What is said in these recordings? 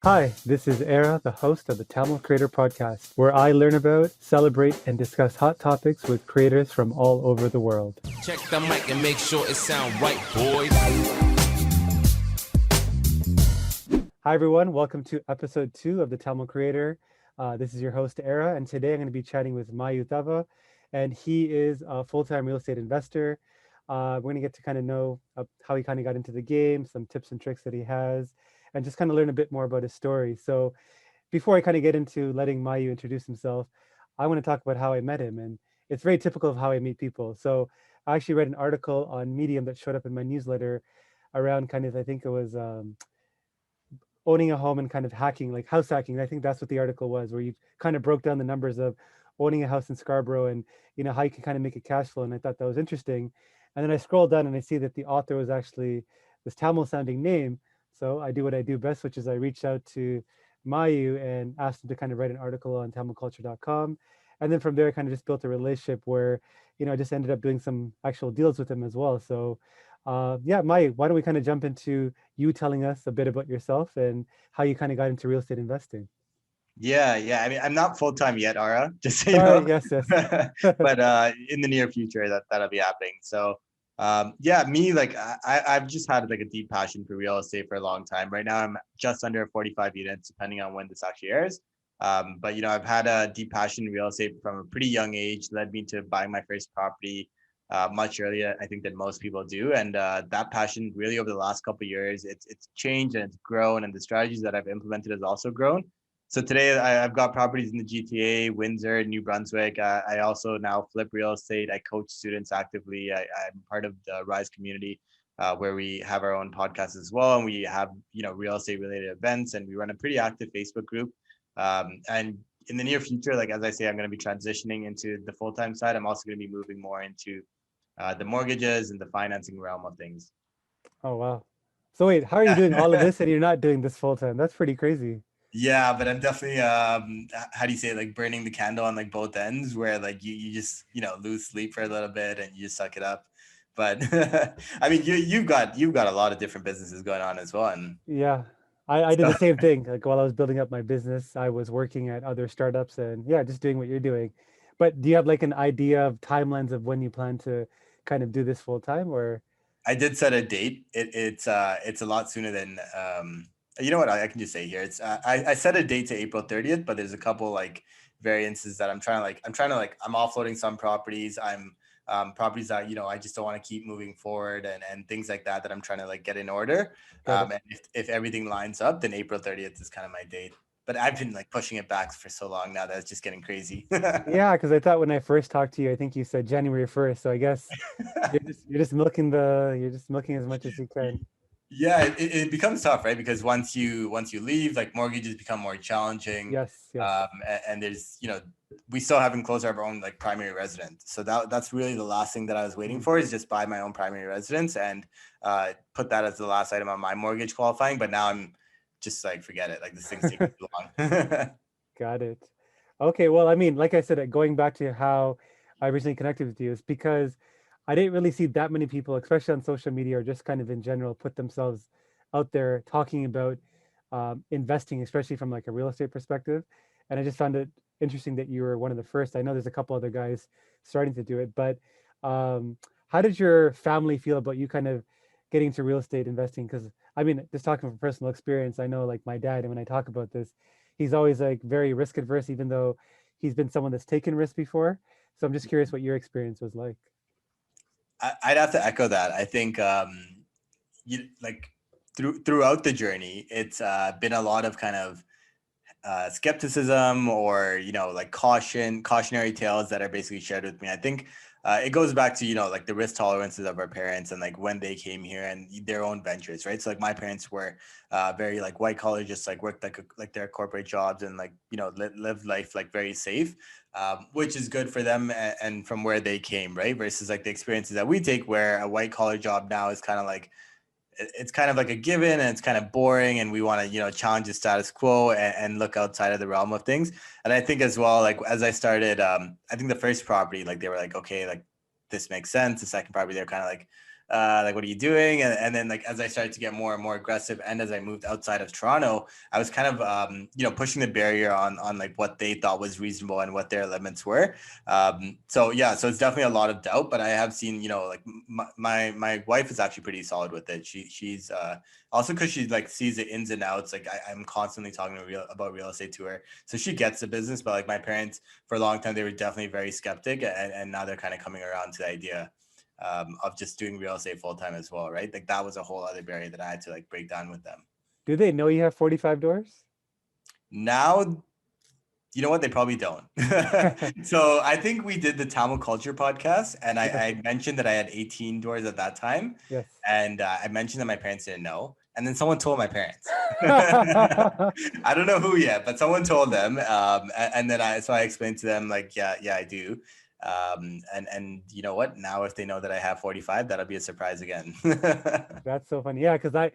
Hi, this is Era, the host of the Tamil Creator Podcast, where I learn about, celebrate, and discuss hot topics with creators from all over the world. Check the mic and make sure it sound right, boys. Hi, everyone. Welcome to episode 2 of the Tamil Creator. This is your host, Era, and today I'm going to be chatting with Mayu Thava, and he is a full-time real estate investor. We're going to get to kind of know how he kind of got into the game, some tips and tricks that he has, and just kind of learn a bit more about his story. So before I kind of get into letting Mayu introduce himself, I want to talk about how I met him. And it's very typical of how I meet people. So I actually read an article on Medium that showed up in my newsletter around kind of, I think it was owning a home and kind of hacking, like house hacking. I think that's what the article was, where you kind of broke down the numbers of owning a house in Scarborough and, how you can kind of make a cash flow. And I thought that was interesting. And then I scrolled down and I see that the author was actually this Tamil sounding name. So I do what I do best, which is I reached out to Mayu and asked him to kind of write an article on tamilculture.com. And then from there, I kind of just built a relationship where, I just ended up doing some actual deals with him as well. So yeah, Mayu, why don't we kind of jump into you telling us a bit about yourself and how you kind of got into real estate investing? Yeah. I mean, I'm not full time yet, Ara, just so you Sorry, know. yes, yes. But in the near future, that'll be happening. So, yeah, me like I've just had like a deep passion for real estate for a long time. Right now, I'm just under 45 units, depending on when this actually airs. But I've had a deep passion in real estate from a pretty young age. Led me to buying my first property much earlier, I think, than most people do. And that passion really over the last couple of years, it's changed and it's grown, and the strategies that I've implemented has also grown. So today I've got properties in the GTA, Windsor, New Brunswick. I also now flip real estate. I coach students actively. I'm part of the Rise community, where we have our own podcast as well, and we have real estate related events, and we run a pretty active Facebook group. And in the near future, like as I say, I'm going to be transitioning into the full time side. I'm also going to be moving more into the mortgages and the financing realm of things. Oh, wow. So wait, how are you doing all of Yeah. this and you're not doing this full time? That's pretty crazy. Yeah, but I'm definitely how do you say it, like burning the candle on like both ends, where like you just lose sleep for a little bit and you just suck it up. But I mean you've got a lot of different businesses going on as well, and Yeah. I did so the same thing. Like while I was building up my business, I was working at other startups and yeah, just doing what you're doing. But do you have like an idea of timelines of when you plan to kind of do this full time or? I did set a date. It's a lot sooner than you know what I can just say here. It's I set a date to April 30th, but there's a couple like variances that I'm offloading some properties. I'm properties that I just don't want to keep moving forward, and things like that I'm trying to like get in order. Got it. And if everything lines up, then April 30th is kind of my date. But I've been like pushing it back for so long now that it's just getting crazy. Yeah, because I thought when I first talked to you, I think you said January 1st. So I guess you're just milking as much as you can. Yeah, it becomes tough, right? Because once you leave, like mortgages become more challenging, Yes, yes. and there's we still haven't closed our own like primary residence, so that's really the last thing that I was waiting Mhm. for, is just buy my own primary residence and put that as the last item on my mortgage qualifying. But now I'm just like, forget it, like this thing's taking too long. Got it. Okay, well, I mean, like I said, going back to how I originally connected with you is because I didn't really see that many people, especially on social media or just kind of in general, put themselves out there talking about investing, especially from like a real estate perspective. And I just found it interesting that you were one of the first. I know there's a couple other guys starting to do it, but um, how did your family feel about you kind of getting into real estate investing? Because I mean, just talking from personal experience, I know like my dad, and when I talk about this, he's always like very risk adverse, even though he's been someone that's taken risks before. So I'm just curious what your experience was like. I'd have to echo that. I think you like throughout the journey, it's been a lot of kind of skepticism, or like cautionary tales that are basically shared with me. I think it goes back to like the risk tolerances of our parents, and like when they came here and their own ventures, right? So like my parents were very like white collar, just like worked like their corporate jobs, and like live life like very safe, which is good for them, and from where they came, right? Versus like the experiences that we take, where a white collar job now is kind of like, it's kind of like a given, and it's kind of boring, and we want to challenge the status quo, and look outside of the realm of things. And I think as well, like as I started, I think the first property, like they were like, okay, like this makes sense. The second property, they're kind of like, Like, what are you doing? And then like as I started to get more and more aggressive, and as I moved outside of Toronto, I was kind of pushing the barrier on like what they thought was reasonable and what their limits were. So yeah, so it's definitely a lot of doubt, but I have seen, like my wife is actually pretty solid with it. She's also because she like sees the ins and outs. Like I'm constantly talking about real estate to her, so she gets the business. But like my parents, for a long time, they were definitely very skeptic, and now they're kind of coming around to the idea of just doing real estate full time as well, right? Like that was a whole other barrier that I had to like break down with them. Do they know you have 45 doors? Now, you know what? They probably don't. So I think we did the Tamil Culture podcast, and Yes, I mentioned that I had 18 doors at that time, yes. and I mentioned that my parents didn't know, and then someone told my parents. I don't know who yet, but someone told them, and then I explained to them like, yeah, I do. And you know what? Now if they know that I have 45, that'll be a surprise again. That's so funny. Yeah, because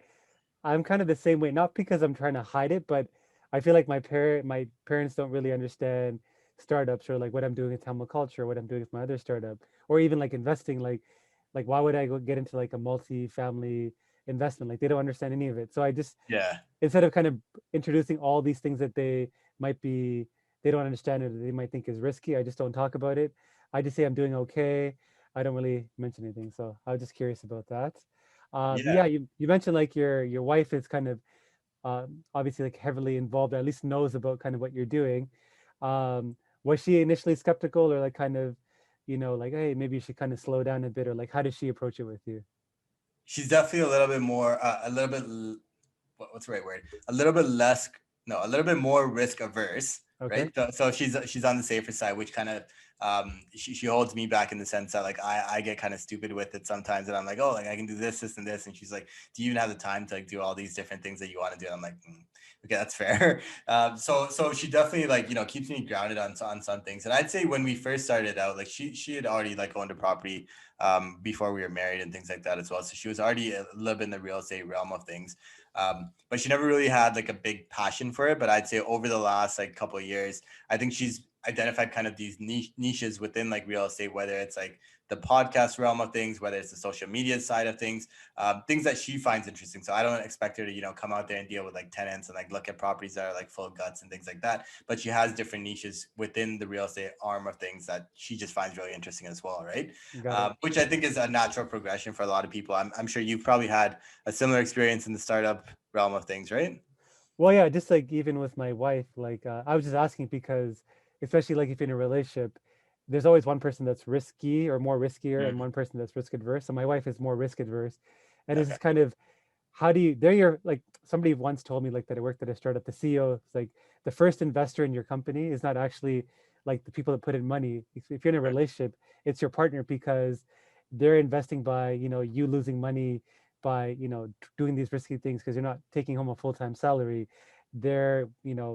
I'm kind of the same way, not because I'm trying to hide it, but I feel like my parents don't really understand startups or like what I'm doing with Tamil culture, what I'm doing with my other startup, or even like investing. Like why would I go get into like a multi-family investment? Like they don't understand any of it. So I just Yeah. instead of kind of introducing all these things that might be they don't understand or they might think is risky, I just don't talk about it. I just say I'm doing okay. I don't really mention anything. So I was just curious about that. Yeah. Yeah, you mentioned like your wife is kind of obviously like heavily involved, or at least knows about kind of what you're doing. Was she initially skeptical or like kind of, like, hey, maybe you should kind of slow down a bit, or like how does she approach it with you? She's definitely a little bit more, a little bit, what's the right word? A little bit less, no, a little bit more risk averse, Okay. right? So she's on the safer side, which kind of she holds me back in the sense that like I get kind of stupid with it sometimes, and I'm like, oh, like I can do this, and this, and she's like, do you even have the time to like do all these different things that you want to do? And I'm like, okay, that's fair. So she definitely like keeps me grounded on some things, and I'd say when we first started out, like she had already like owned a property before we were married and things like that as well. So she was already a little bit in the real estate realm of things. But she never really had like a big passion for it. But I'd say over the last like couple of years, I think she's identified kind of these niches within like real estate, whether it's like the podcast realm of things, whether it's the social media side of things that she finds interesting. So I don't expect her to, come out there and deal with like tenants and like look at properties that are like full of guts and things like that. But she has different niches within the real estate arm of things that she just finds really interesting as well, right? Got it. Which I think is a natural progression for a lot of people. I'm sure you've probably had a similar experience in the startup realm of things, right? Well, yeah, just like even with my wife, like I was just asking because, especially like if you're in a relationship, there's always one person that's risky or more riskier, and Mm, one person that's risk adverse. So my wife is more risk adverse, and it's okay. just kind of how do you? They're your like somebody once told me like that I worked at a startup. The CEO is like the first investor in your company is not actually like the people that put in money. If you're in a relationship, it's your partner because they're investing by you losing money by doing these risky things because you're not taking home a full-time salary. They're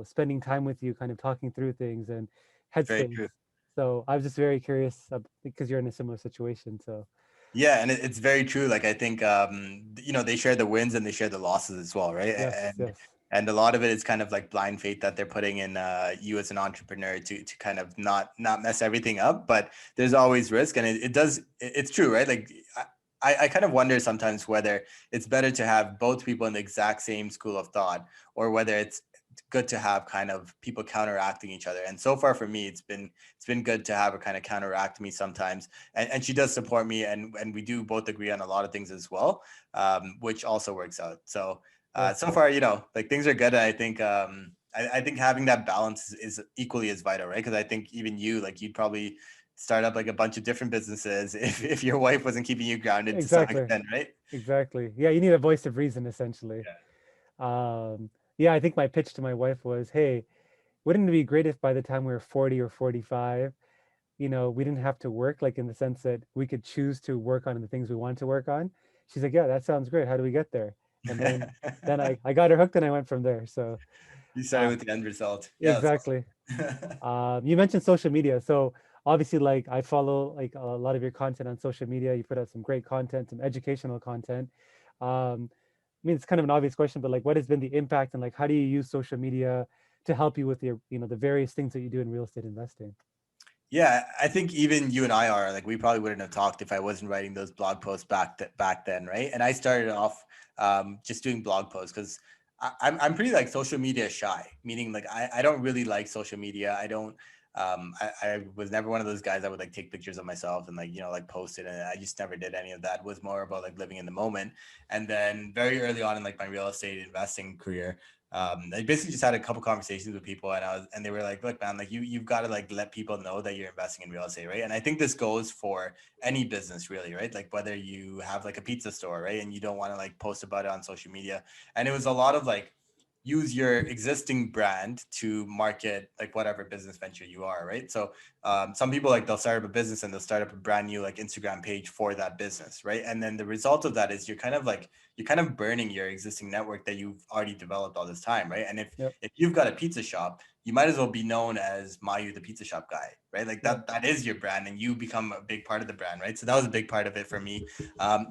spending time with you, kind of talking through things and Very headspace. true. So I was just very curious because you're in a similar situation. So Yeah, and it's very true. Like I think they share the wins and they share the losses as well, right? yes, And yes, and a lot of it is kind of like blind faith that they're putting in you as an entrepreneur to kind of not mess everything up. But there's always risk, and it's true, right? Like I kind of wonder sometimes whether it's better to have both people in the exact same school of thought, or whether it's good to have kind of people counteracting each other. And so far for me, it's been good to have her kind of counteract me sometimes, and she does support me, and we do both agree on a lot of things as well, which also works out. So yes. so far, like things are good. And I think I think having that balance is equally as vital, right? Because I think even you, like you'd probably start up like a bunch of different businesses if your wife wasn't keeping you grounded to some Exactly. extent, right? Exactly. Yeah, you need a voice of reason essentially. Yeah. Yeah, I think my pitch to my wife was, hey, wouldn't it be great if by the time we were 40 or 45, we didn't have to work, like in the sense that we could choose to work on the things we want to work on. She's like, yeah, that sounds great. How do we get there? And then I got her hooked and I went from there. So You started uh, with the end result. Yeah, that's exactly. awesome. You mentioned social media. So obviously, like I follow like a lot of your content on social media. You put out some great content, some educational content. I mean, it's kind of an obvious question, but like, what has been the impact, and like, how do you use social media to help you with your, the various things that you do in real estate investing? Yeah, I think even you and I are like, we probably wouldn't have talked if I wasn't writing those blog posts back then, right? And I started off just doing blog posts because I'm pretty like social media shy, meaning like I don't really like social media. I don't I was never one of those guys that would like take pictures of myself and like, you know, like post it, and I just never did any of that. It was more about like living in the moment. And then very early on in like my real estate investing career, I basically just had a couple conversations with people, and they were like, look, man, like you've got to like let people know that you're investing in real estate, right? And I think this goes for any business really, right? Like whether you have like a pizza store, right, and you don't want to like post about it on social media. And it was a lot of like, use your existing brand to market like whatever business venture you are, right? So some people like they'll start up a business and they'll start up a brand new like Instagram page for that business, right? And then the result of that is you're kind of burning your existing network that you've already developed all this time, right? And Yep. if you've got a pizza shop, you might as well be known as Mayu the pizza shop guy, right? Like Yep. that is your brand, and you become a big part of the brand, right? So that was a big part of it for me.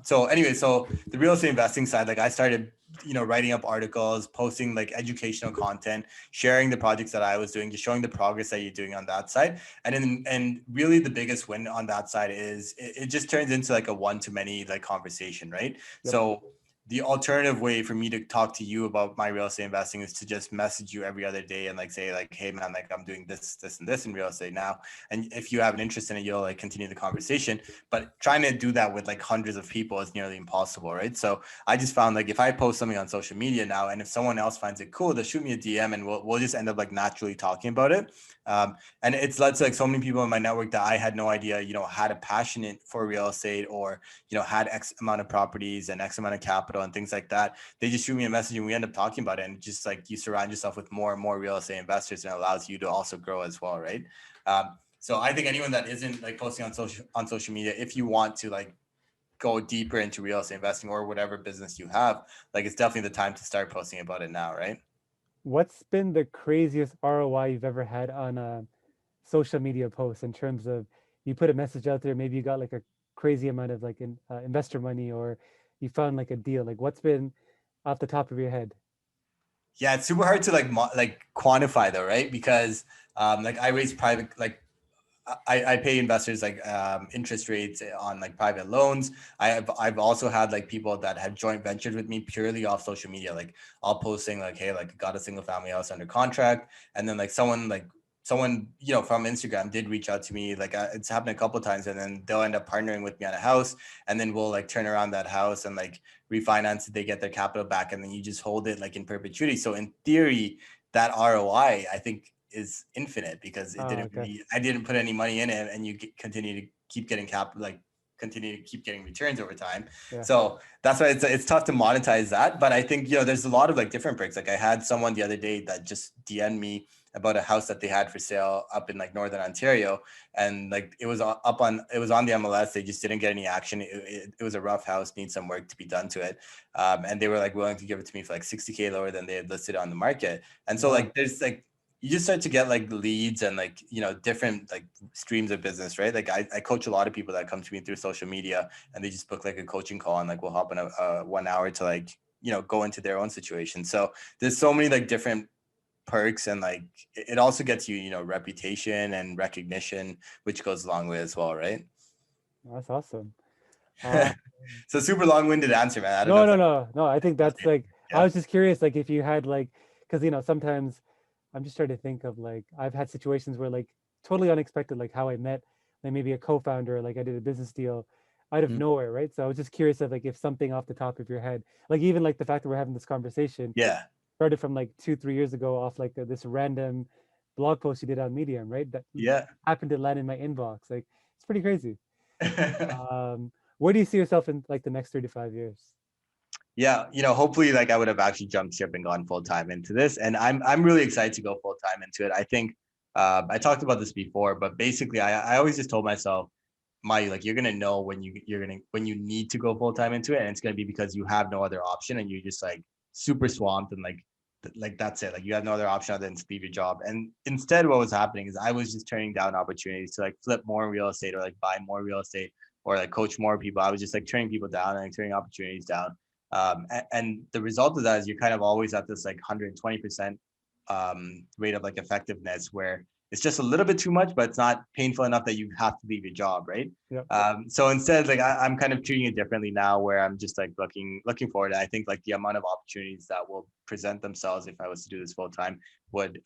So anyway, so the real estate investing side, like I started, you know, writing up articles, posting like educational content, sharing the projects that I was doing, just showing the progress that you're doing on that side. And really the biggest win on that side is it just turns into like a one to many like conversation, right? Yep. So the alternative way for me to talk to you about my real estate investing is to just message you every other day and like say like, hey man, like I'm doing this and this in real estate now, and if you have an interest in it, you'll like continue the conversation. But trying to do that with like hundreds of people is nearly impossible, right? So I just found like if I post something on social media now, and if someone else finds it cool, they'll shoot me a DM, and we'll just end up like naturally talking about it. And it's led to like so many people in my network that I had no idea, you know, had a passion for real estate, or you know, had X amount of properties and X amount of capital and things like that. They just shoot me a message and we end up talking about it. And just like you surround yourself with more and more real estate investors, and it allows you to also grow as well, right? So I think anyone that isn't like posting on social media, if you want to like go deeper into real estate investing or whatever business you have, like it's definitely the time to start posting about it now, right? What's been the craziest ROI you've ever had on a social media post in terms of you put a message out there, maybe you got like a crazy amount of like investor money, or you found like a deal. Like what's been off the top of your head? Yeah, it's super hard to like like quantify though, right? Because like I raise private like I pay investors like interest rates on like private loans. I've also had like people that have joint ventured with me purely off social media. Like I'll posting like, hey, like got a single family house under contract, and then like someone you know from Instagram did reach out to me. Like it's happened a couple of times, and then they'll end up partnering with me on a house, and then we'll like turn around that house and like refinance it. They get their capital back, and then you just hold it like in perpetuity. So in theory, that ROI I think is infinite because Oh, okay. I didn't put any money in it, and you continue to keep getting continue to keep getting returns over time. Yeah. So that's why it's tough to monetize that. But I think, you know, there's a lot of like different breaks. Like I had someone the other day that just DM'd me about a house that they had for sale up in like Northern Ontario. And like it was it was on the MLS. They just didn't get any action. It was a rough house, needs some work to be done to it. And they were like willing to give it to me for like 60K lower than they had listed on the market. And so Wow. like there's like, you just start to get like leads and like, you know, different like streams of business, right? Like I coach a lot of people that come to me through social media, and they just book like a coaching call, and like we'll hop in a 1 hour to like, you know, go into their own situation. So there's so many like different perks, and like it also gets you, you know, reputation and recognition, which goes a long way as well, right? That's awesome. Uh, So super long-winded answer, man. I don't know no, if no, that, no, no. I think that's like, I yeah. was just curious, like if you had like, because sometimes I'm just trying to think of like, I've had situations where like totally unexpected, like how I met like maybe a co-founder, like I did a business deal out of Mhm. nowhere, right? So I was just curious of like if something off the top of your head, like even like the fact that we're having this conversation Yeah. started from like 2, 3 years ago off like this random blog post you did on Medium, right? That Yeah. happened to land in my inbox. Like it's pretty crazy. Where do you see yourself in like the next 3 to 5 years? Yeah, you know, hopefully like I would have actually jumped ship and gone full time into this. And I'm really excited to go full time into it. I think I talked about this before, but basically I always just told myself, Mayu, like you're gonna know when when you need to go full time into it, and it's gonna be because you have no other option, and you're just like super swamped, and like that's it. Like you have no other option other than to leave your job. And instead, what was happening is I was just turning down opportunities to like flip more real estate, or like buy more real estate, or like coach more people. I was just like turning people down and like, turning opportunities down. And the result of that is you're kind of always at this like 120% rate of like effectiveness, where it's just a little bit too much, but it's not painful enough that you have to leave your job, right? Yep. So instead, like I'm kind of treating it differently now, where I'm just like looking forward. And I think like the amount of opportunities that will present themselves if I was to do this full time would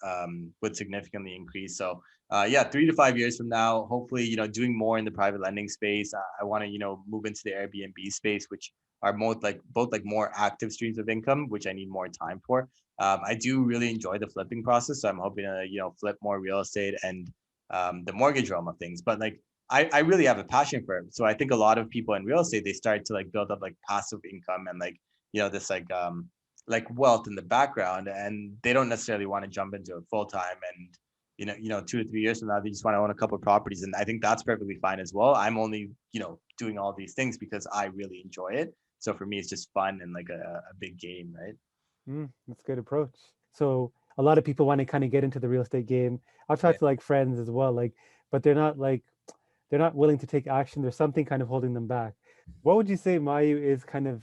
significantly increase. So yeah, 3 to 5 years from now, hopefully, doing more in the private lending space. I want to, move into the Airbnb space, which are both like more active streams of income, which I need more time for. I do really enjoy the flipping process, so I'm hoping to flip more real estate and the mortgage realm of things. But like I really have a passion for it. So I think a lot of people in real estate, they start to like build up like passive income and like this like wealth in the background, and they don't necessarily want to jump into it full time. And 2 to 3 years from now, they just want to own a couple of properties, and I think that's perfectly fine as well. I'm only doing all these things because I really enjoy it. So for me, it's just fun and like a big game, right? That's a good approach. So a lot of people want to kind of get into the real estate game. I've Yeah. talked to like friends as well, like, but they're not willing to take action. There's something kind of holding them back. What would you say, Mayu, is kind of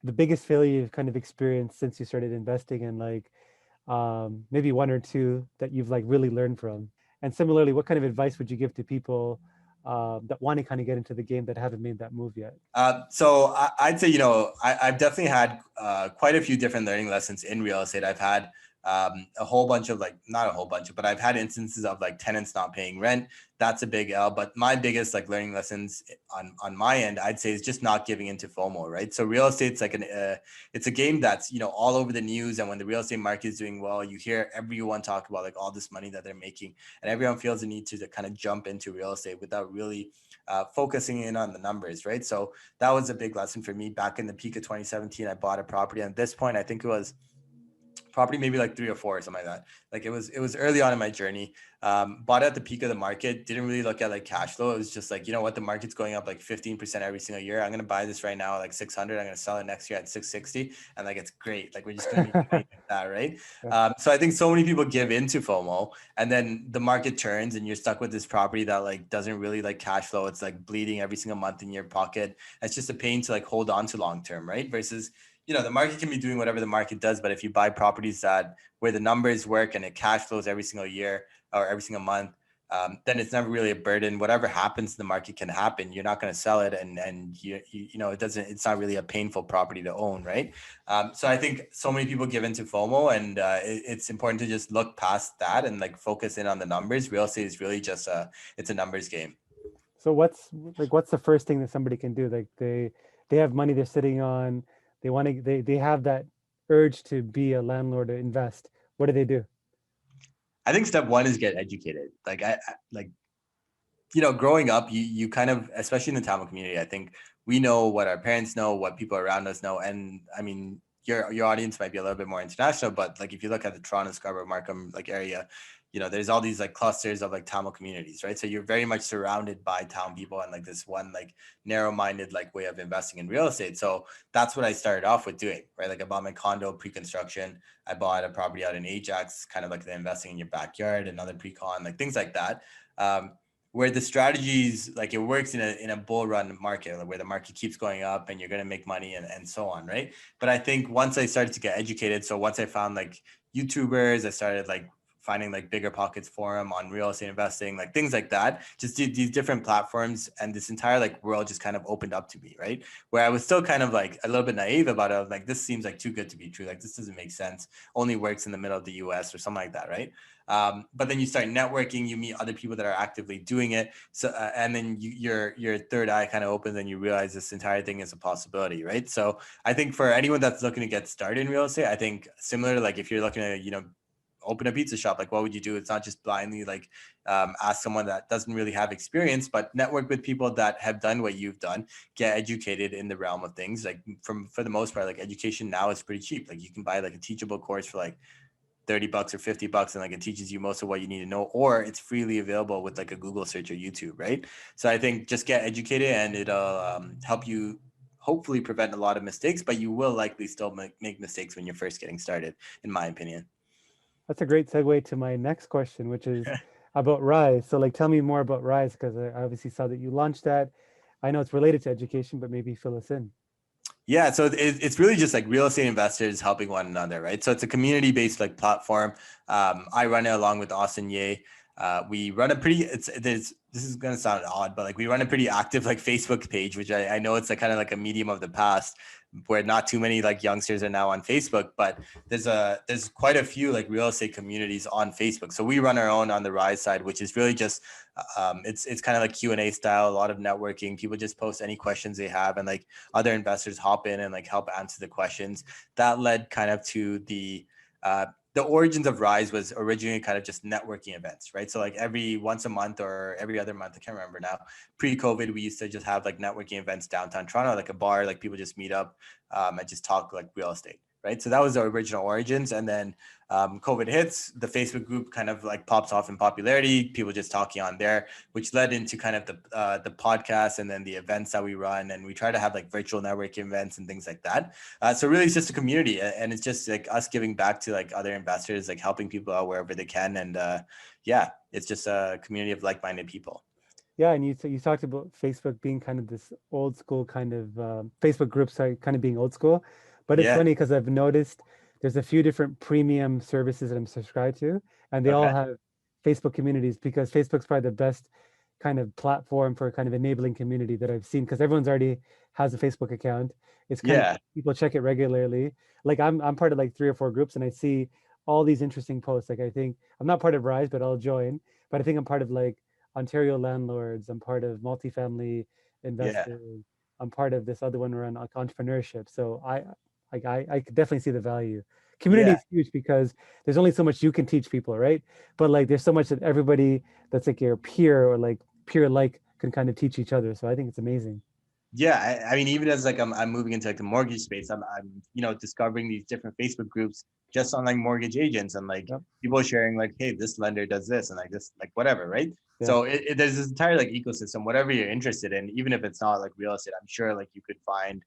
the biggest failure you've kind of experienced since you started investing, and like maybe one or two that you've like really learned from? And similarly, what kind of advice would you give to people that want to kind of get into the game that haven't made that move yet? So I'd say, I've definitely had quite a few different learning lessons in real estate. I've had a whole bunch of like, not a whole bunch, but I've had instances of like tenants not paying rent. That's a big L. But my biggest like learning lessons on my end, I'd say, is just not giving into FOMO, right? So real estate's like it's a game that's, all over the news. And when the real estate market is doing well, you hear everyone talk about like all this money that they're making, and everyone feels the need to kind of jump into real estate without really focusing in on the numbers, right? So that was a big lesson for me. Back in the peak of 2017, I bought a property. And at this point, I think it was property maybe like 3 or 4 or something like that. Like it was early on in my journey. Bought at the peak of the market. Didn't really look at like cash flow. It was just like, what, the market's going up like 15% every single year. I'm gonna buy this right now at like 600. I'm gonna sell it next year at 660, and like it's great. Like we're just gonna make money like that, right? So I think so many people give into FOMO, and then the market turns, and you're stuck with this property that like doesn't really like cash flow. It's like bleeding every single month in your pocket. It's just a pain to like hold on to long term, right? Versus the market can be doing whatever the market does, but if you buy properties where the numbers work and it cash flows every single year or every single month, then it's never really a burden. Whatever happens in the market can happen. You're not going to sell it, and it's not really a painful property to own, right? So I think so many people give into FOMO, and it's important to just look past that and like focus in on the numbers. Real estate is really just it's a numbers game. So what's the first thing that somebody can do? Like they have money they're sitting on, they have that urge to be a landlord, to invest. What do they do? I think step one is get educated. Like growing up, you kind of, especially in the Tamil community, I think we know what our parents know, what people around us know. And I mean, your audience might be a little bit more international, but like if you look at the Toronto, Scarborough, Markham like area, there's all these like clusters of like Tamil communities, right? So you're very much surrounded by town people and like this one like narrow-minded like way of investing in real estate. So that's what I started off with doing, right? Like I bought my condo pre-construction. I bought a property out in Ajax, kind of like the investing in your backyard, another pre-con, like things like that. Where the strategies, like it works in a bull run market, like where the market keeps going up and you're going to make money and so on, right? But I think once I started to get educated, so once I found like YouTubers, I started like finding like Bigger Pockets forum on real estate investing, like things like that, just these different platforms, and this entire like world just kind of opened up to me, right? Where I was still kind of like a little bit naive about it. I was like, this seems like too good to be true. Like this doesn't make sense. Only works in the middle of the US or something like that, right? But then you start networking, you meet other people that are actively doing it. So, and then your third eye kind of opens and you realize this entire thing is a possibility, right? So I think for anyone that's looking to get started in real estate, I think similar to like if you're looking to, open a pizza shop, like what would you do? It's not just blindly like ask someone that doesn't really have experience, but network with people that have done what you've done, get educated in the realm of things. Like for the most part, like education now is pretty cheap. Like you can buy like a teachable course for like $30 or $50, and like it teaches you most of what you need to know, or it's freely available with like a Google search or YouTube, right? So I think just get educated, and it'll help you hopefully prevent a lot of mistakes, but you will likely still make mistakes when you're first getting started, in my opinion. That's a great segue to my next question, which is about Rise. So like tell me more about Rise, because I obviously saw that you launched that. I know it's related to education, but maybe fill us in. Yeah, so it's really just like real estate investors helping one another, right? So it's a community-based like platform. I run it along with Austin Ye. we run a pretty this is gonna sound odd, but like we run a pretty active like Facebook page, which I know it's like kind of like a medium of the past where not too many like youngsters are now on Facebook, but there's quite a few like real estate communities on Facebook. So we run our own on the Rise side, which is really just it's kind of like Q&A style, a lot of networking. People just post any questions they have, and like other investors hop in and like help answer the questions. That led kind of to the origins of Rise was originally kind of just networking events, right? So like every once a month or every other month, I can't remember now. Pre-COVID, we used to just have like networking events downtown Toronto, like a bar, like people just meet up and just talk like real estate, right? So that was the original origins. And then COVID hits, the Facebook group kind of like pops off in popularity, people just talking on there, which led into kind of the podcast and then the events that we run. And we try to have like virtual networking events and things like that. So really it's just a community, and it's just like us giving back to like other investors, like helping people out wherever they can. And yeah, it's just a community of like-minded people. Yeah, and you talked about Facebook being kind of this old school kind of Facebook groups, sorry, kind of being old school. But it's Yeah. funny because I've noticed there's a few different premium services that I'm subscribed to, and they all Okay. have Facebook communities because Facebook's probably the best kind of platform for kind of enabling community that I've seen because everyone's already has a Facebook account. It's kind of Yeah. people check it regularly. Like I'm part of like 3 or 4 groups, and I see all these interesting posts. Like I think I'm not part of Rise, but I'll join. But I think I'm part of like Ontario landlords. I'm part of multifamily Yeah. investors. I'm part of this other one around like entrepreneurship. So I could definitely see the value. Community Yeah. is huge because there's only so much you can teach people, right? But like there's so much that everybody that's like your peer or like peer like can kind of teach each other. So I think it's amazing. Yeah, I mean, even as like I'm moving into like the mortgage space, I'm discovering these different Facebook groups just on like mortgage agents and like Yep. people sharing like, hey, this lender does this and like this, like whatever, right? Yeah. So there's this entire like ecosystem, whatever you're interested in, even if it's not like real estate, I'm sure like you could find.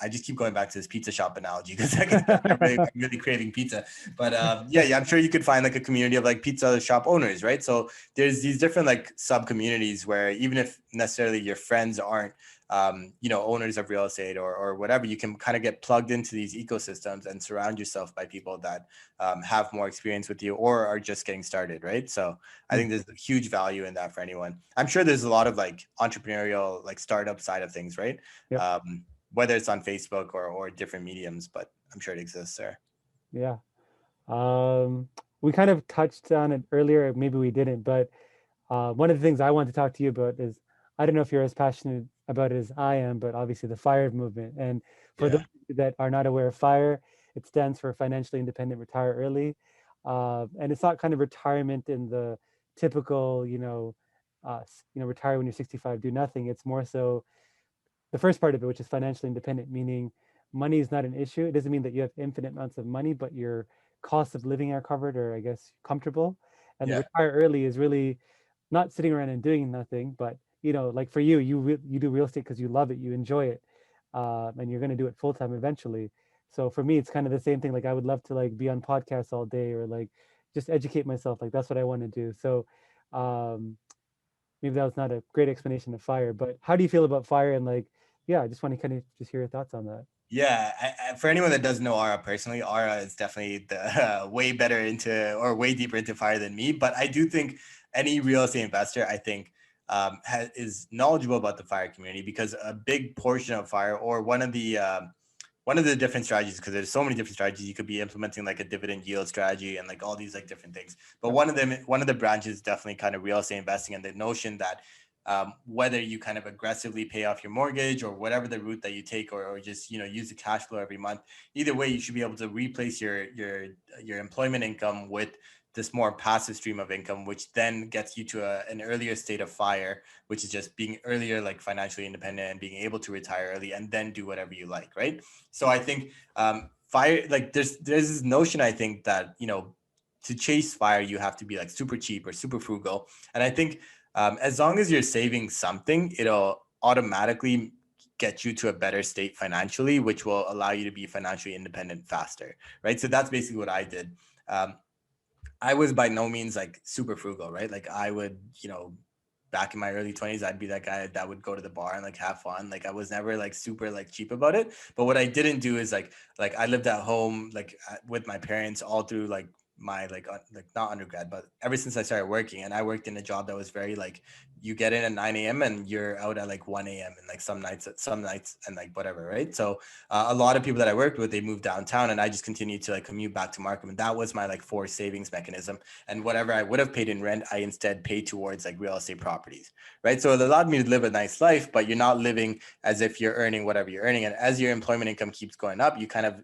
I just keep going back to this pizza shop analogy because I'm really craving pizza. But yeah, I'm sure you could find like a community of like pizza shop owners, right? So there's these different like sub communities where even if necessarily your friends aren't, owners of real estate or whatever, you can kind of get plugged into these ecosystems and surround yourself by people that have more experience with you or are just getting started, right? So I think there's a huge value in that for anyone. I'm sure there's a lot of like entrepreneurial, like startup side of things, right? Yep. Whether it's on Facebook or different mediums, but I'm sure it exists there. Yeah. Um, we kind of touched on it earlier, maybe we didn't, but one of the things I want to talk to you about is I don't know if you're as passionate about it as I am, but obviously the FIRE movement. And for those Yeah. that are not aware of FIRE, it stands for Financially Independent Retire Early. And it's not kind of retirement in the typical, retire when you're 65, do nothing. It's more so the first part of it, which is financially independent, meaning money is not an issue. It doesn't mean that you have infinite amounts of money, but your costs of living are covered or I guess comfortable. And the Yeah. retire early is really not sitting around and doing nothing, but like for you, you do real estate because you love it, you enjoy it, and you're going to do it full time eventually. So for me, it's kind of the same thing. Like I would love to like be on podcasts all day or like just educate myself. Like that's what I want to do. So um, maybe that was not a great explanation of FIRE, but how do you feel about FIRE? And like, yeah, I just want to kind of just hear your thoughts on that. Yeah, for anyone that doesn't know Ara personally, Ara is definitely the way better into or way deeper into fire than me. But I do think any real estate investor, I think, is knowledgeable about the fire community because a big portion of fire or one of the different strategies, because there's so many different strategies, you could be implementing like a dividend yield strategy and like all these like different things. But Yep. one of the branches is definitely kind of real estate investing and the notion that whether you kind of aggressively pay off your mortgage or whatever the route that you take, or just use the cash flow every month. Either way, you should be able to replace your employment income with this more passive stream of income, which then gets you to an earlier state of fire, which is just being earlier, like financially independent and being able to retire early and then do whatever you like, right? So I think fire, like there's this notion, I think that to chase fire, you have to be like super cheap or super frugal, and I think as long as you're saving something, it'll automatically get you to a better state financially, which will allow you to be financially independent faster, right? So that's basically what I did. Um, I was by no means like super frugal, right? Like I would, back in my early 20s, I'd be that guy that would go to the bar and like have fun. Like I was never like super like cheap about it. But what I didn't do is like I lived at home like with my parents all through like my like not undergrad, but ever since I started working, and I worked in a job that was very like you get in at 9 a.m. and you're out at like 1 a.m. and like some nights and like whatever, right? So a lot of people that I worked with, they moved downtown, and I just continued to like commute back to Markham, and that was my like forced savings mechanism. And whatever I would have paid in rent, I instead paid towards like real estate properties, right? So it allowed me to live a nice life, but you're not living as if you're earning whatever you're earning. And as your employment income keeps going up, you kind of,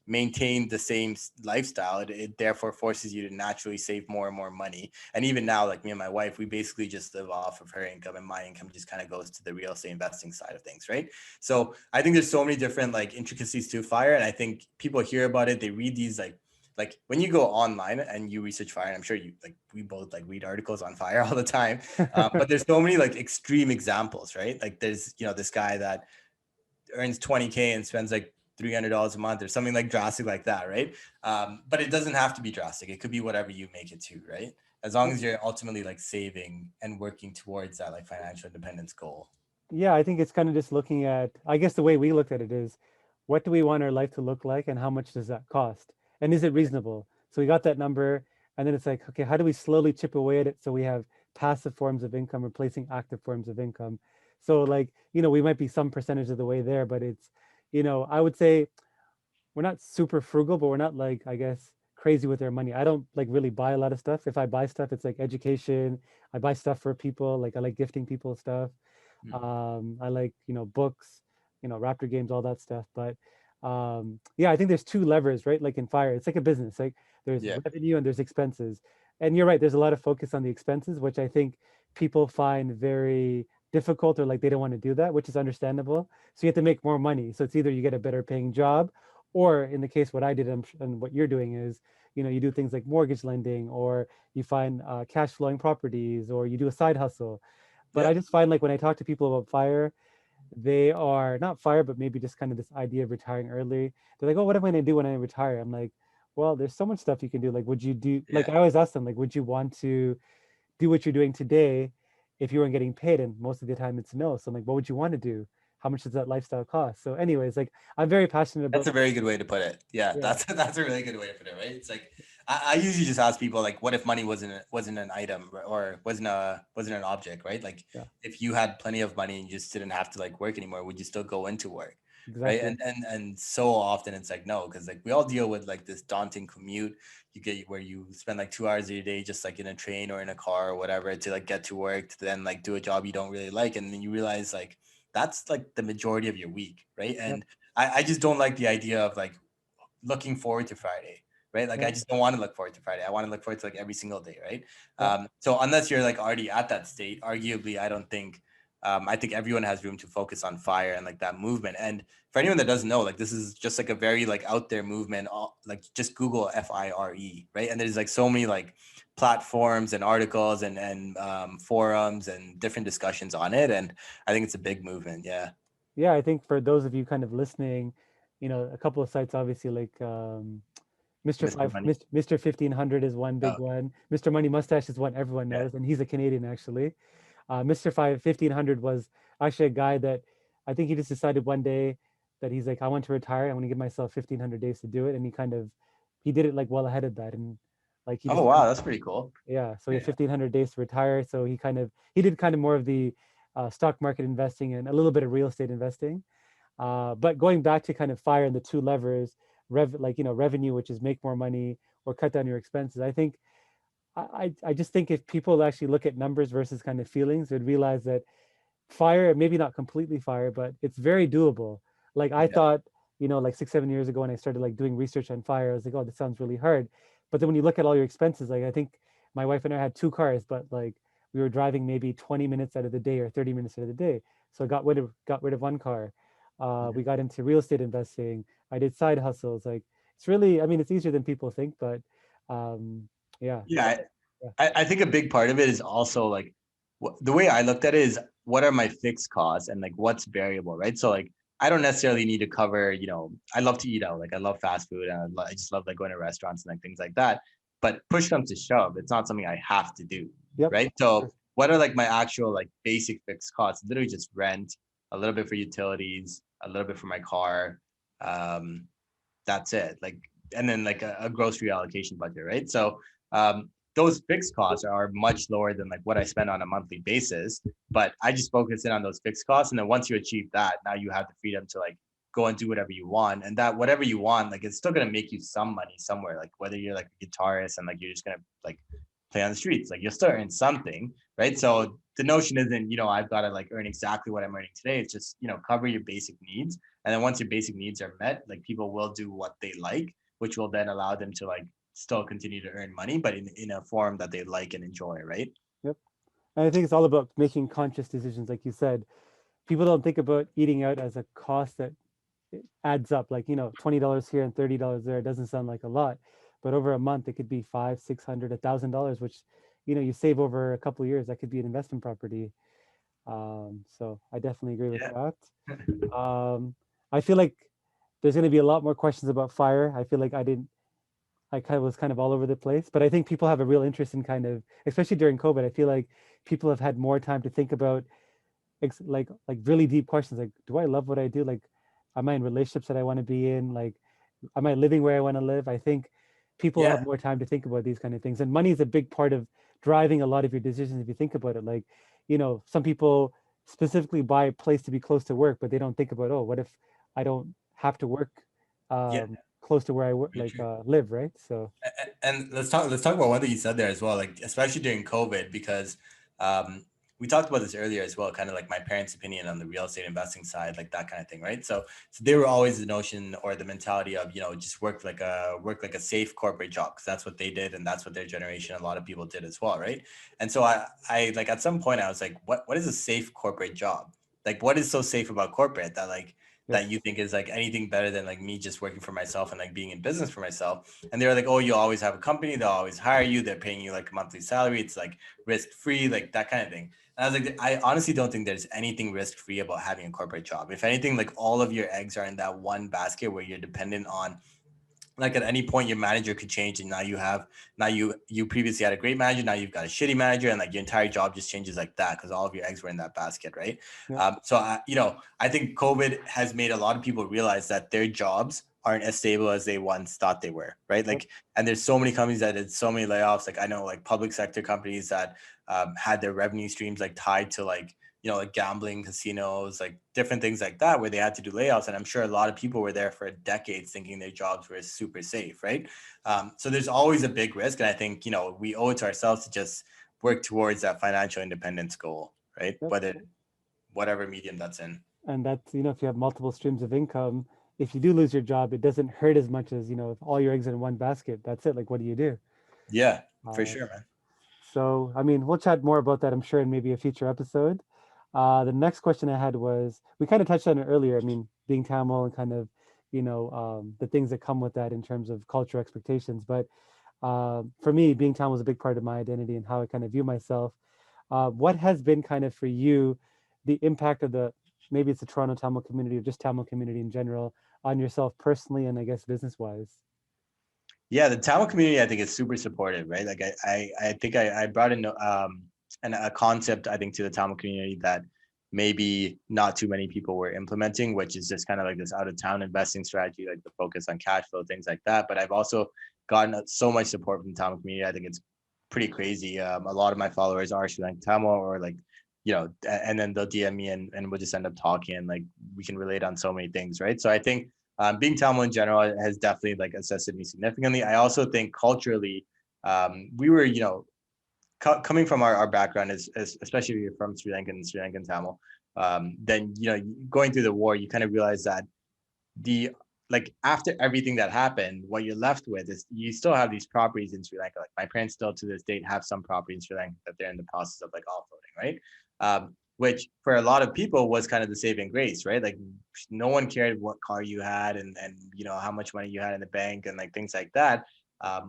maintain the same lifestyle. It therefore forces you to naturally save more and more money. And even now, like me and my wife, we basically just live off of her income, and my income just kind of goes to the real estate investing side of things, right? So I think there's so many different like intricacies to fire, and I think people hear about it, they read these like when you go online and you research fire, and I'm sure you like we both like read articles on fire all the time, but there's so many like extreme examples, right? Like there's this guy that earns 20K and spends like $300 a month or something like drastic like that, right? But it doesn't have to be drastic. It could be whatever you make it to, right? As long as you're ultimately like saving and working towards that like financial independence goal. Yeah, I think it's kind of just looking at, I guess the way we looked at it is, what do we want our life to look like and how much does that cost? And is it reasonable? So we got that number, and then it's like, okay, how do we slowly chip away at it so we have passive forms of income replacing active forms of income? So like, we might be some percentage of the way there, but it's, I would say we're not super frugal, but we're not like, I guess, crazy with our money. I don't like really buy a lot of stuff. If I buy stuff, it's like education. I buy stuff for people. Like I like gifting people stuff. Mm. I like, books, Raptor games, all that stuff. But yeah, I think there's two levers, right? Like in fire, it's like a business. Like there's Yeah. revenue and there's expenses. And you're right, there's a lot of focus on the expenses, which I think people find very difficult, or like they don't want to do that, which is understandable. So you have to make more money. So it's either you get a better paying job, or in the case what I did and what you're doing is, you do things like mortgage lending, or you find cash flowing properties, or you do a side hustle. But I Yeah. just find like when I talk to people about fire, they are not fire, but maybe just kind of this idea of retiring early. They're like, oh, what am I going to do when I retire? I'm like, well, there's so much stuff you can do. Like, would you do, like, Yeah. I always ask them, like, would you want to do what you're doing today if you weren't getting paid? And most of the time it's no. So I'm like, what would you want to do? How much does that lifestyle cost? So, anyways, like, I'm very passionate That's about, a very good way to put it. Yeah, yeah, that's a really good way to put it, right? It's like I usually just ask people like, what if money wasn't an item or wasn't an object, right? Like yeah, if you had plenty of money and you just didn't have to like work anymore, would you still go into work? Right. exactly. And so often it's like no, because like we all deal with like this daunting commute you get where you spend like 2 hours of your day just like in a train or in a car or whatever to like get to work to then like do a job you don't really like, and then you realize like that's like the majority of your week, right? Yep, And I just don't like the idea of like looking forward to Friday, right? Like I yep, just don't want to look forward to Friday. I want to look forward to like every single day, right? yep, So unless you're like already at that state, arguably, I don't think. I think everyone has room to focus on fire and like that movement. And for anyone that doesn't know, like this is just like a very like out there movement. Like just Google FIRE, right? And there's like so many like platforms and articles and forums and different discussions on it. And I think it's a big movement. Yeah. yeah. I think for those of you kind of listening, a couple of sites, obviously, like Mr. Mr. Five, Money. Mr. 1500 is one Oh, big one. Mr. Money Mustache is one everyone yeah. knows, and he's a Canadian actually. Mr. 1500 was actually a guy that I think he just decided one day that he's like, I want to retire. I want to give myself 1500 days to do it, and he did it like well ahead of that, and like he Oh just wow, that's pretty cool. yeah. So he had Yeah. 1500 days to retire. So he did kind of more of the stock market investing and a little bit of real estate investing. But going back to kind of fire and the two levers, revenue, which is make more money or cut down your expenses. I think I just think if people actually look at numbers versus kind of feelings, they'd realize that fire, maybe not completely fire, but it's very doable. Like I Yeah. thought, like 6, 7 years ago when I started like doing research on fire, I was like, oh, this sounds really hard. But then when you look at all your expenses, like I think my wife and I had two cars, but like we were driving maybe 20 minutes out of the day or 30 minutes out of the day. So I got rid of one car. We got into real estate investing. I did side hustles. Like it's really, I mean, it's easier than people think, but um, yeah, Yeah. yeah, I think a big part of it is also like the way I looked at it is what are my fixed costs and like what's variable, right? So like I don't necessarily need to cover, I love to eat out, like I love fast food and I just love like going to restaurants and like things like that. But push comes to shove, it's not something I have to do, yep, right? So what are like my actual like basic fixed costs? Literally just rent, a little bit for utilities, a little bit for my car. Um, that's it. Like and then like a grocery allocation budget, right? So those fixed costs are much lower than like what I spend on a monthly basis. But I just focus in on those fixed costs, and then once you achieve that, now you have the freedom to like go and do whatever you want, and that whatever you want, like it's still gonna make you some money somewhere. Like whether you're like a guitarist and like you're just gonna like play on the streets, like you'll still earn something, right? So the notion isn't, I've got to like earn exactly what I'm earning today. It's just, cover your basic needs. And then once your basic needs are met, like people will do what they like, which will then allow them to like still continue to earn money, but in a form that they like and enjoy, right? Yep. And I think it's all about making conscious decisions, like you said. People don't think about eating out as a cost that it adds up. Like, $20 here and $30 there. It doesn't sound like a lot, but over a month it could be 500, 600, $1,000, which you save over a couple of years. That could be an investment property. So I definitely agree with Yeah. that. I feel like there's going to be a lot more questions about fire. I feel like I kind of was kind of all over the place, but I think people have a real interest in kind of, especially during COVID. I feel like people have had more time to think about like really deep questions, like, do I love what I do? Like, am I in relationships that I want to be in? Like, am I living where I want to live? I think people have Yeah. more time to think about these kind of things, and money is a big part of driving a lot of your decisions if you think about it. Like, some people specifically buy a place to be close to work, but they don't think about, oh, what if I don't have to work Yeah. close to where I work, Very like true. live, right? So And let's talk about one thing you said there as well, like especially during COVID, because um, we talked about this earlier as well, kind of like my parents' opinion on the real estate investing side, like that kind of thing, right? So they were always the notion or the mentality of just work like a safe corporate job, because that's what they did, and that's what their generation, a lot of people did as well, right? And so I like at some point I was like, what is a safe corporate job? Like, what is so safe about corporate that like yes, that you think is like anything better than like me just working for myself and like being in business for myself? And they're like, oh, you'll always have a company, they'll always hire you, they're paying you like a monthly salary, it's like risk free, like that kind of thing. And I was like, I honestly don't think there's anything risk free about having a corporate job. If anything, like all of your eggs are in that one basket where you're dependent on, like at any point your manager could change, and now you previously had a great manager, now you've got a shitty manager, and like your entire job just changes like that because all of your eggs were in that basket, right? yep, I think COVID has made a lot of people realize that their jobs aren't as stable as they once thought they were, right? yep, Like, and there's so many companies that did so many layoffs. Like I know like public sector companies that had their revenue streams like tied to like like gambling, casinos, like different things like that, where they had to do layoffs. And I'm sure a lot of people were there for decades thinking their jobs were super safe, right? So there's always a big risk. And I think, we owe it to ourselves to just work towards that financial independence goal, right? yep. Whatever medium that's in. And that's, if you have multiple streams of income, if you do lose your job, it doesn't hurt as much as, if all your eggs in one basket. That's it. Like, what do you do? Yeah, for Uh, sure, man. so, I mean, we'll chat more about that, I'm sure, in maybe a future episode. The next question I had was, we kind of touched on it earlier. I mean, being Tamil and kind of, the things that come with that in terms of cultural expectations. But for me, being Tamil was a big part of my identity and how I kind of view myself. What has been kind of for you the impact of maybe it's the Toronto Tamil community or just Tamil community in general on yourself personally and I guess business wise? Yeah, the Tamil community I think is super supportive, right? Like I think I brought in a concept I think to the Tamil community that maybe not too many people were implementing, which is just kind of like this out of town investing strategy, like the focus on cash flow, things like that. But I've also gotten so much support from the Tamil community. I think it's pretty crazy. A lot of my followers are Sri Lankan Tamil, or like and then they'll DM me, and we'll just end up talking, and like we can relate on so many things, right? So I think being Tamil in general has definitely like assisted me significantly. I also think culturally, we were, coming from our background is especially if you're from Sri Lankan Tamil, then, going through the war, you kind of realize that the like after everything that happened, what you're left with is you still have these properties in Sri Lanka. Like my parents still to this date have some property in Sri Lanka that they're in the process of like offloading, right? Which for a lot of people was kind of the saving grace, right? Like no one cared what car you had, and how much money you had in the bank and like things like that.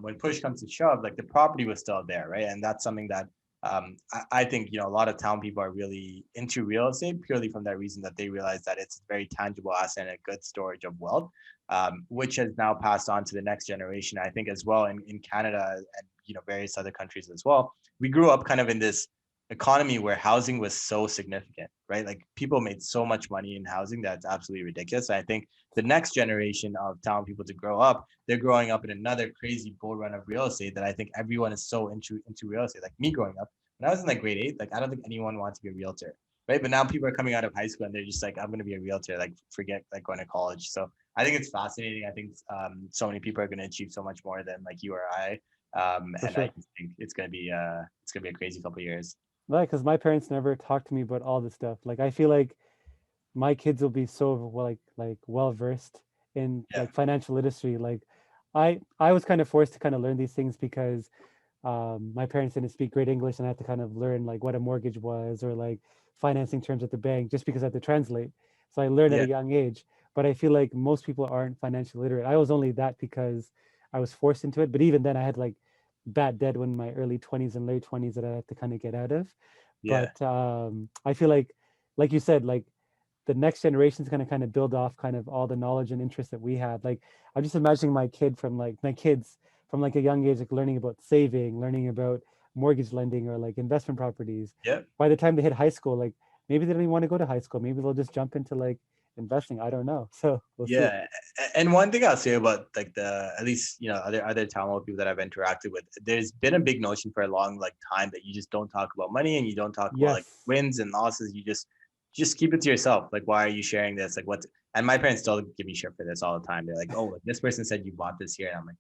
When push comes to shove, like the property was still there, right? And that's something that I think a lot of town people are really into real estate purely from that reason, that they realize that it's a very tangible asset and a good storage of wealth, which has now passed on to the next generation. I think as well in Canada and various other countries as well. We grew up kind of in this economy where housing was so significant, right? Like people made so much money in housing that's absolutely ridiculous. I think the next generation of talented people to grow up, they're growing up in another crazy bull run of real estate that I think everyone is so into real estate. Like me growing up, when I was in like grade 8, like I don't think anyone wanted to be a realtor, right? But now people are coming out of high school and they're just like, I'm going to be a realtor, like forget like going to college. So I think it's fascinating. I think so many people are going to achieve so much more than like you or I. For And I sure. just think it's gonna be a crazy couple of years. Right, because my parents never talked to me about all this stuff. Like I feel like my kids will be so well, like well versed in Yeah. like financial literacy. Like I was kind of forced to kind of learn these things because my parents didn't speak great English, and I had to kind of learn like what a mortgage was or like financing terms at the bank just because I had to translate. So I learned at Yeah. a young age. But I feel like most people aren't financially literate. I was only that because I was forced into it. But even then, I had like bad debt when my early 20s and late 20s that I had to kind of get out of. Yeah. But I feel like you said, like the next generation is going to kind of build off kind of all the knowledge and interest that we had. Like I'm just imagining my kids from like a young age, like learning about saving, learning about mortgage lending or like investment properties. Yeah. By the time they hit high school, like maybe they don't even want to go to high school. Maybe they'll just jump into like investing. I don't know. So we'll see. Yeah. And one thing I'll say about like the at least other Tamil people that I've interacted with, there's been a big notion for a long like time that you just don't talk about money and you don't talk about like Yes. wins and losses. You just keep it to yourself. Like, why are you sharing this? Like, what? And my parents still give me shit for this all the time. They're like, "Oh, like, this person said you bought this here," and I'm like,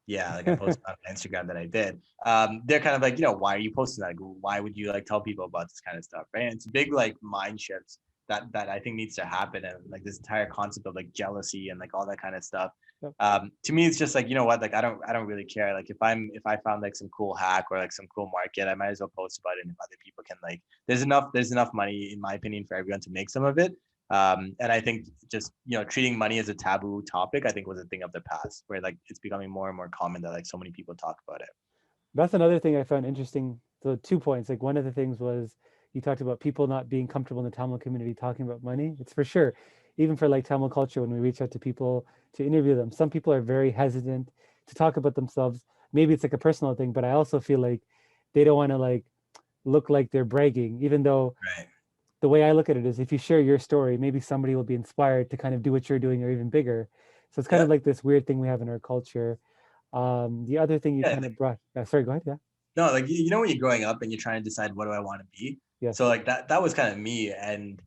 "Yeah." Like, I posted on Instagram that I did. They're kind of like, why are you posting that? Like, why would you like tell people about this kind of stuff, right? And it's a big like mind shifts that I think needs to happen, and like this entire concept of like jealousy and like all that kind of stuff. Yep. To me, it's just like, what, like I don't really care. Like if I found like some cool hack or like some cool market, I might as well post about it, and if other people can like, there's enough money in my opinion for everyone to make some of it. And I think just treating money as a taboo topic, I think was a thing of the past, where like it's becoming more and more common that like so many people talk about it. That's another thing I found interesting. So 2 points. Like one of the things was you talked about people not being comfortable in the Tamil community talking about money. It's for sure. Even for like Tamil culture, when we reach out to people to interview them, some people are very hesitant to talk about themselves. Maybe it's like a personal thing, but I also feel like they don't want to like look like they're bragging, even though Right. the way I look at it is if you share your story, maybe somebody will be inspired to kind of do what you're doing or even bigger. So it's kind Yeah. of like this weird thing we have in our culture. The other thing you Yeah. kind of brought, sorry, go ahead. Yeah. No, like when you're growing up and you're trying to decide what do I want to be. So Yes. like that was kind of me. And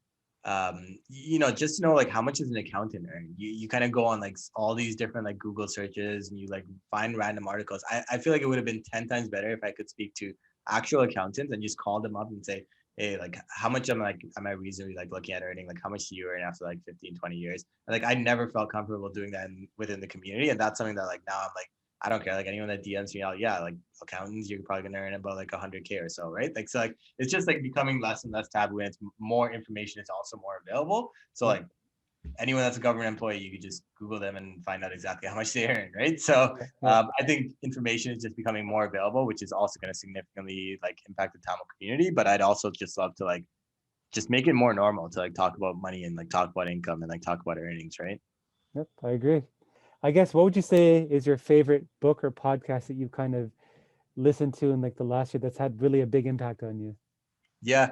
just to know like how much does an accountant earn? You kind of go on like all these different like Google searches and you like find random articles. I feel like it would have been 10 times better if I could speak to actual accountants and just call them up and say, hey, like how much am I reasonably like looking at earning? Like how much do you earn after like 15, 20 years? And like I never felt comfortable doing that within the community. And that's something that like now I'm like, I don't care. Like anyone that DMs me out, yeah, like accountants, you're probably gonna earn about like 100K or so, right? Like so, like it's just like becoming less and less taboo, and it's more information is also more available. So Yep. like anyone that's a government employee, you could just Google them and find out exactly how much they earn, right? So Yeah. Yeah. I think information is just becoming more available, which is also going to significantly like impact the Tamil community. But I'd also just love to like just make it more normal to like talk about money and like talk about income and like talk about earnings, right? Yep. I agree. I guess what would you say is your favorite book or podcast that you've kind of listened to in like the last year that's had really a big impact on you? Yeah,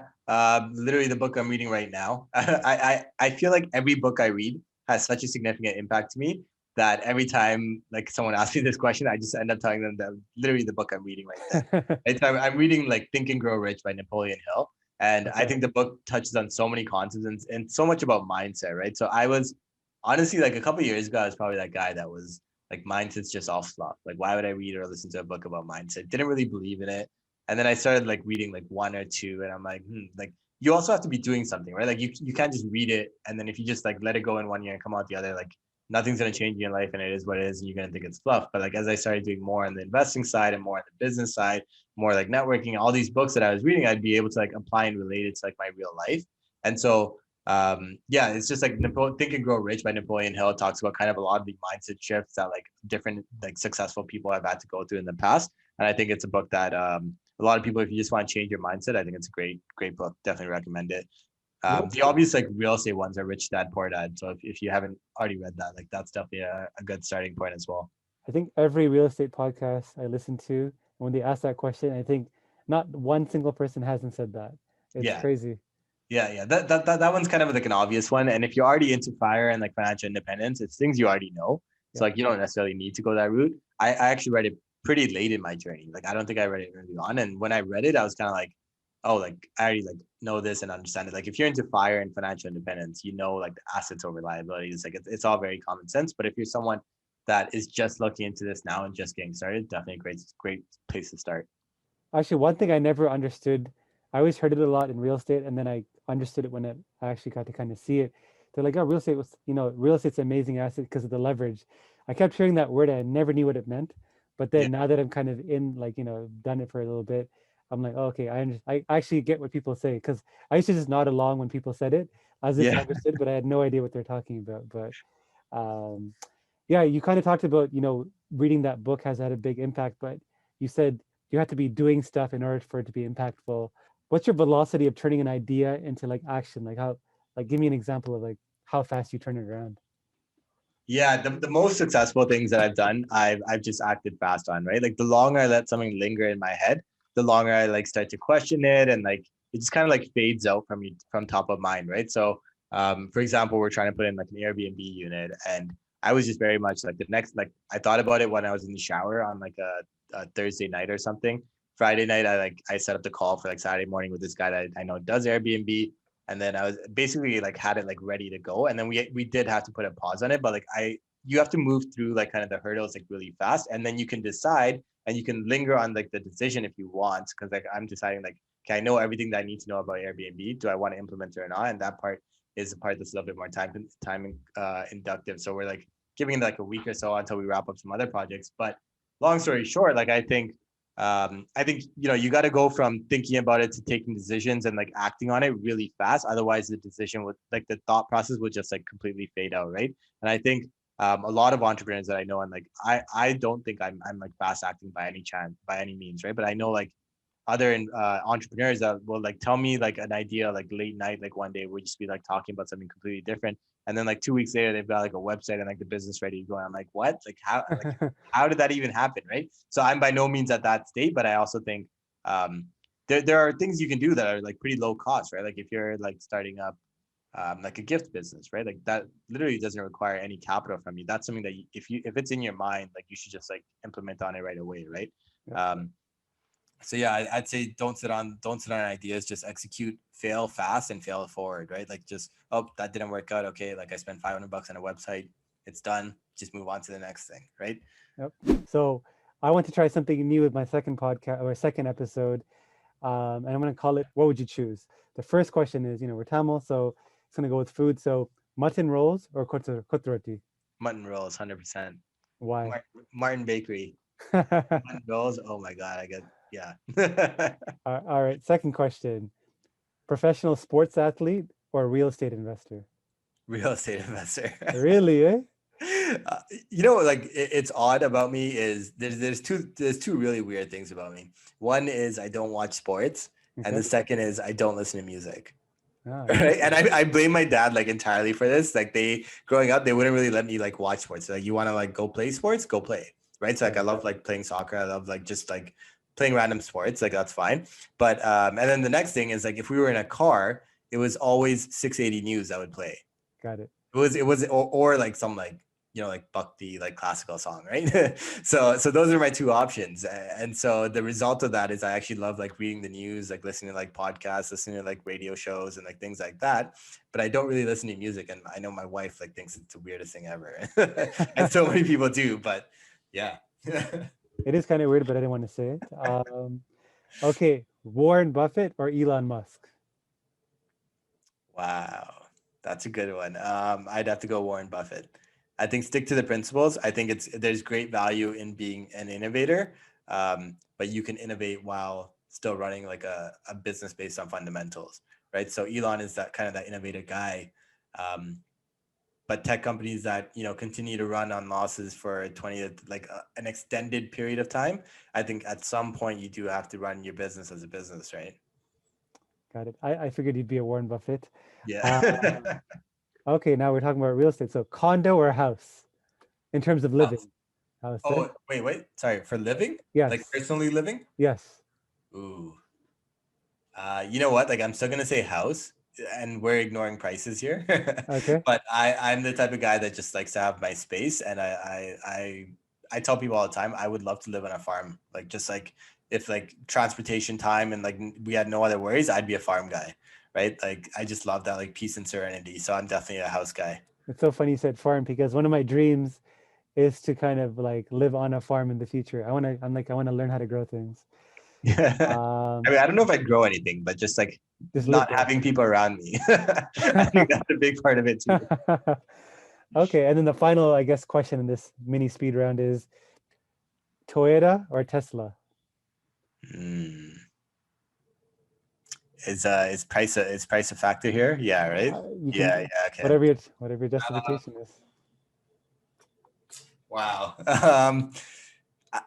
literally the book I'm reading right now. I feel like every book I read has such a significant impact to me that every time like someone asks me this question, I just end up telling them that literally the book I'm reading right then. Right? So I'm reading like Think and Grow Rich by Napoleon Hill, and I Okay. think the book touches on so many concepts and so much about mindset, right? So I was honestly like a couple of years ago, I was probably that guy that was like mindset's just all fluff. Like why would I read or listen to a book about mindset? Didn't really believe in it, and then I started like reading like one or two, and I'm like, like you also have to be doing something, right? Like you can't just read it, and then if you just like let it go in one year and come out the other, like nothing's gonna change in your life, and it is what it is, and you're gonna think it's fluff. But like as I started doing more on the investing side and more on the business side, more like networking, all these books that I was reading, I'd be able to like apply and relate it to like my real life. And so yeah, it's just like Think and Grow Rich by Napoleon Hill talks about kind of a lot of the mindset shifts that like different like successful people have had to go through in the past. And I think it's a book that a lot of people, if you just want to change your mindset, I think it's a great book. Definitely recommend it. Yep. The obvious like real estate ones are Rich Dad Poor Dad. So if you haven't already read that, like that's definitely a good starting point as well. I think every real estate podcast I listen to, when they ask that question, I think Not one single person hasn't said that. It's Yeah. crazy. Yeah. That one's kind of like an obvious one. And if you're already into fire and like financial independence, it's things you already know. So Yeah. like you don't necessarily need to go that route. I actually read it pretty late in my journey. Like I don't think I read it early on. And when I read it, I was kind of like, oh, like I already like know this and understand it. Like if you're into fire and financial independence, you know like the assets over liabilities. Like it's all very common sense. But if you're someone that is just looking into this now and just getting started, definitely a great place to start. Actually, one thing I never understood, I always heard it a lot in real estate, and then I understood it when I actually got to kind of see it. They're like, oh, real estate was, real estate's an amazing asset because of the leverage. I kept hearing that word, and I never knew what it meant. But Yeah. then now that I'm kind of in, like, done it for a little bit, I'm like, oh, okay, I actually get what people say because I used to just nod along when people said it as if I Yeah. understood, but I had no idea what they're talking about. But um, yeah, you kind of talked about, reading that book has had a big impact, but you said you have to be doing stuff in order for it to be impactful. What's your velocity of turning an idea into like action? Like how, like give me an example of like how fast you turn it around. Yeah, the most successful things that I've done, I've just acted fast on, right? Like the longer I let something linger in my head, the longer I like start to question it, and like it just kind of like fades out from you from top of mind, right? So for example, we're trying to put in like an Airbnb unit, and I was just very much like the next like I thought about it when I was in the shower on like a Thursday night or something. Friday night, I set up the call for like Saturday morning with this guy that I know does Airbnb, and then I was basically like had it like ready to go, and then we did have to put a pause on it, but like you have to move through like kind of the hurdles like really fast, and then you can decide and you can linger on like the decision if you want, because like I'm deciding like, okay, I know everything that I need to know about Airbnb, do I want to implement it or not? And that part is the part that's a little bit more time inductive, so we're like giving it like a week or so until we wrap up some other projects. But long story short, like I think you got to go from thinking about it to taking decisions and like acting on it really fast. Otherwise, the decision would like the thought process would just like completely fade out, right? And I think a lot of entrepreneurs that I know, and like I don't think I'm like fast acting by any chance by any means, right? But I know like other entrepreneurs that will like tell me like an idea like late night, like one day we'll just be like talking about something completely different, and then like 2 weeks later they've got like a website and like the business ready to go. And I'm like, what? How did that even happen, right? So I'm by no means at that state, but I also think there are things you can do that are like pretty low cost, right? Like if you're like starting up like a gift business, right? Like that literally doesn't require any capital from you. That's something that if it's in your mind, like you should just like implement on it right away, right? Yep. So yeah, I'd say don't sit on ideas, just execute, fail fast and fail forward, right? Like just, oh, that didn't work out, okay, like I spent $500 on a website, it's done, just move on to the next thing, right? Yep. So I want to try something new with my second podcast or second episode. And I'm going to call it, what would you choose? The first question is, we're Tamil, so it's going to go with food. So mutton rolls or kotroti? Mutton rolls, 100%. Why? Martin Bakery. Mutton rolls, oh my god, I get, yeah. All right. Second question. Professional sports athlete or real estate investor? Real estate investor. Really, eh? uh, like it's odd about me is there's two really weird things about me. One is I don't watch sports, and Okay. the second is I don't listen to music. Ah, Right, interesting. and I blame my dad like entirely for this. Like they growing up, they wouldn't really let me like watch sports. Like you want to like go play sports, go play. Right, so like I Right. love like playing soccer. I love like just like playing random sports. Like that's fine. But and then the next thing is like if we were in a car, it was always 680 news that would play. Got it. It was or like some like like Bhakti like classical song, right? So those are my two options, and so the result of that is I actually love like reading the news, like listening to like podcasts, listening to like radio shows and like things like that. But I don't really listen to music, and I know my wife like thinks it's the weirdest thing ever, and so many people do. But yeah. It is kind of weird, but I didn't want to say it. Okay. Warren Buffett or Elon Musk? Wow, that's a good one. I'd have to go Warren Buffett. I think stick to the principles. I think there's great value in being an innovator, but you can innovate while still running like a business based on fundamentals, right? So Elon is that kind of that innovative guy, but tech companies that continue to run on losses for 20 like an extended period of time, I think at some point you do have to run your business as a business, right? Got it. I figured you'd be a Warren Buffett. Uh, Yeah. okay, now we're talking about real estate. So condo or house in terms of living? House. House, eh? Oh, wait. Sorry. For living? Like Yes. personally living? Yes. Ooh. You know what? Like I'm still gonna say house, and we're ignoring prices here. Okay. But I'm the type of guy that just likes to have my space, and I tell people all the time I would love to live on a farm. Like just like if like transportation time and like we had no other worries, I'd be a farm guy, right? Like I just love that like peace and serenity. So I'm definitely a house guy. It's so funny you said farm because one of my dreams is to kind of like live on a farm in the future. I want to learn how to grow things. Yeah. I Um, mean, I don't know if I'd grow anything, but just like just live not there. having people around me. I think that's a big part of it too. Okay, and then the final, I guess, question in this mini speed round is Toyota or Tesla? Hmm. Is price a factor here? Yeah, right. You Yeah, can yeah, okay. whatever your justification is. Wow. I-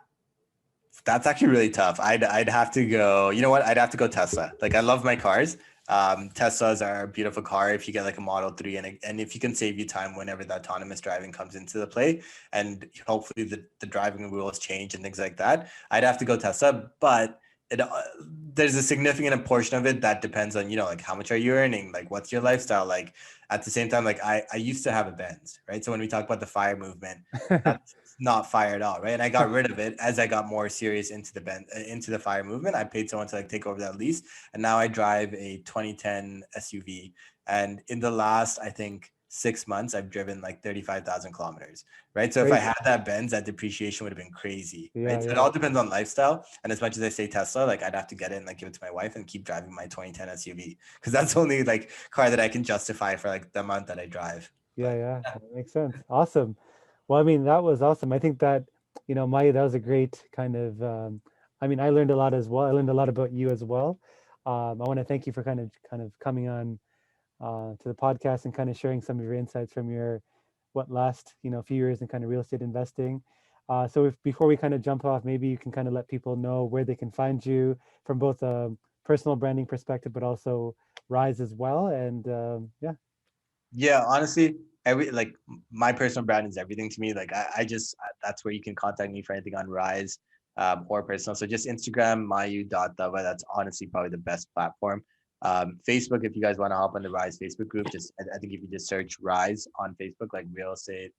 that's actually really tough. I'd have to go. You know what? I'd have to go Tesla. Like I love my cars. Teslas are a beautiful car if you get like a Model 3 and if you can save you time whenever the autonomous driving comes into the play and hopefully the driving rules change and things like that. I'd have to go Tesla, but it there's a significant portion of it that depends on, you know, like how much are you earning? Like what's your lifestyle like? At the same time, like I used to have a Benz, right? So when we talk about the fire movement, that's not fire at all, right? And I got rid of it as I got more serious into the fire movement. I paid someone to like take over that lease, and now I drive a 2010 SUV. And in the last, I think 6 months, I've driven like 35,000 kilometers, right? So if I Crazy. had that Benz, that depreciation would have been crazy, Yeah, right? So it yeah, all depends on lifestyle. And as much as I say Tesla, like I'd have to get it and like give it to my wife and keep driving my 2010 SUV because that's the only like car that I can justify for like the amount that I drive. yeah, But yeah. That makes sense. Awesome. Well, I mean, that was awesome. I think that, Maya, that was a great kind of, I mean, I learned a lot as well. I learned a lot about you as well. I want to thank you for kind of coming on to the podcast and kind of sharing some of your insights from your what last few years in kind of real estate investing. So if before we kind of jump off, maybe you can kind of let people know where they can find you from both a personal branding perspective, but also Rise as well. And yeah, yeah, honestly, every like my personal brand is everything to me. Like that's where you can contact me for anything on Rise or personal. So just Instagram, Mayu.Thava. That's honestly probably the best platform. Facebook, if you guys want to hop on the Rise Facebook group, I think if you just search Rise on Facebook, like real estate.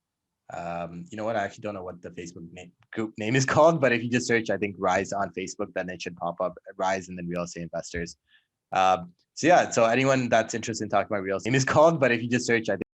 You know what? I actually don't know what the group name is called, but if you just search, I think Rise on Facebook, then it should pop up Rise and then real estate investors. So yeah, so anyone that's interested in talking about real estate name is called, but if you just search, I think